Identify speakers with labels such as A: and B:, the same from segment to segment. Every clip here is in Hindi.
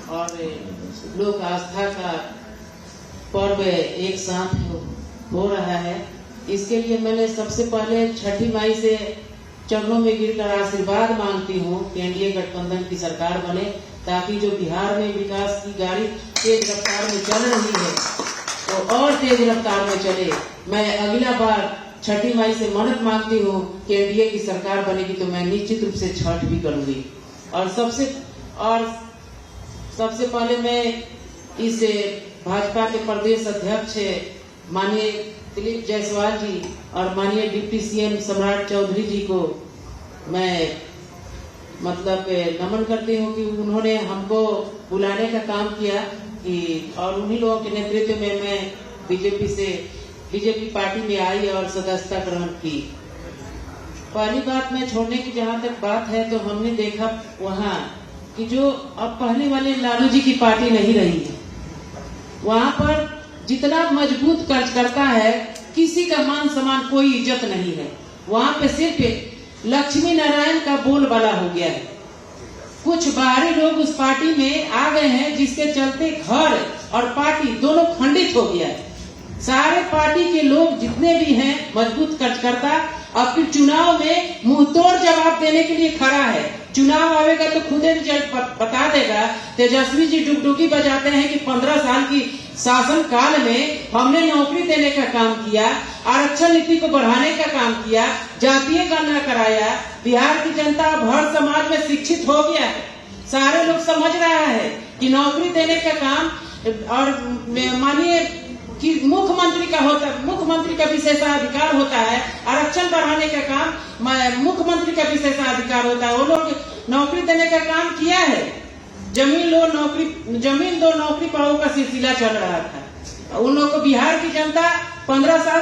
A: और लोक आस्था का पर्व एक साथ हो रहा है। इसके लिए मैंने सबसे पहले छठी माई से चरणों में गिरकर आशीर्वाद मांगती हूँ कि एनडीए गठबंधन की सरकार बने, ताकि जो बिहार में विकास की गाड़ी तेज रफ्तार में चल रही है तो और तेज रफ्तार में चले। मैं अगला बार छठी माई से मन्नत मांगती हूँ कि एनडीए की सरकार बनेगी तो मैं निश्चित रूप से छठ भी करूंगी। और सबसे पहले मैं इस भाजपा के प्रदेश अध्यक्ष माननीय दिलीप जायसवाल जी और माननीय डिप्टी सीएम सम्राट चौधरी जी को मैं नमन करती हूँ कि उन्होंने हमको बुलाने का काम किया और उन्हीं लोगों के नेतृत्व में मैं बीजेपी पार्टी में आई और सदस्यता ग्रहण की। पहली बात में छोड़ने की जहाँ तक बात है तो हमने देखा वहाँ कि जो अब पहले वाले लालू जी की पार्टी नहीं रही है, वहाँ पर जितना मजबूत कार्यकर्ता है किसी का मान सम्मान कोई इज्जत नहीं है। वहाँ पे सिर्फ लक्ष्मी नारायण का बोलबाला हो गया है। कुछ बाहरी लोग उस पार्टी में आ गए हैं जिसके चलते घर और पार्टी दोनों खंडित हो गया है। सारे पार्टी के लोग जितने भी हैं मजबूत कार्यकर्ता अब फिर चुनाव में मुंहतोड़ जवाब देने के लिए खड़ा है। चुनाव आवेगा तो खुद रिजल्ट बता देगा। तेजस्वी जी डुगडुगी बजाते हैं कि 15 साल की शासन काल में हमने नौकरी देने का काम किया, आरक्षण नीति को बढ़ाने का काम किया, जातीय गणना कराया। बिहार की जनता अब हर समाज में शिक्षित हो गया है। सारे लोग समझ रहा है कि नौकरी देने का काम और मानिए कि मुख्यमंत्री का विशेषाधिकार होता है। आरक्षण बढ़ाने का काम मुख्यमंत्री का विशेषाधिकार होता है। वो लोग नौकरी देने का काम किया है। जमीन दो नौकरी पाओ का सिलसिला चल रहा था। उन लोगों को बिहार की जनता 15 साल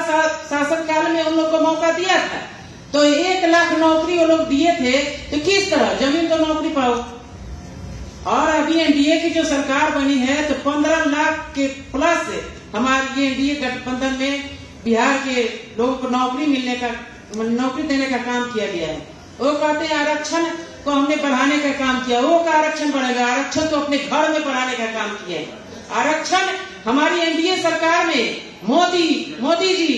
A: शासन काल में उन लोगों को मौका दिया था, तो 1 लाख नौकरी वो लोग दिए थे। तो किस तरह जमीन दो नौकरी पाओ। और अभी एनडीए की जो सरकार बनी है तो 15 लाख के प्लस हमारे ये एनडीए गठबंधन में बिहार के लोगों को नौकरी देने का काम किया गया है। वो कहते हैं आरक्षण को हमने बढ़ाने का काम किया। वो का आरक्षण बढ़ेगा? आरक्षण तो अपने घर में बढ़ाने का काम किया है। आरक्षण हमारी एनडीए सरकार में मोदी जी,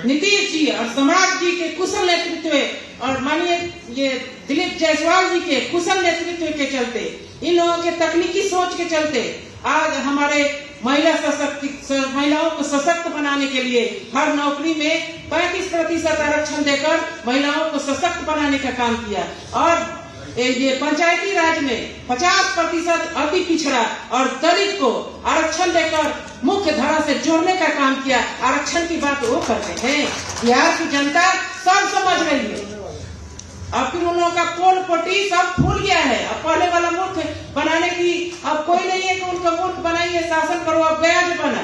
A: नीतीश जी और सम्राट जी के कुशल नेतृत्व और माननीय ये दिलीप जायसवाल जी के कुशल नेतृत्व के चलते, इन लोगों के तकनीकी सोच के चलते आज हमारे महिलाओं को सशक्त बनाने के लिए हर नौकरी में 35% आरक्षण देकर महिलाओं को सशक्त बनाने का काम किया। और ये पंचायती राज में 50% अति पिछड़ा और दलित को आरक्षण देकर मुख्य धारा से जोड़ने का काम किया। आरक्षण की बात वो करते हैं। बिहार की जनता सब समझ रही है। अब फिर उन लोगों का पोल पोटी सब फूल गया है। अब पहले वाला मूर्ख बनाने की अब कोई नहीं है कि उनका मूर्ख बनाइए, शासन करो। अब गया जो बना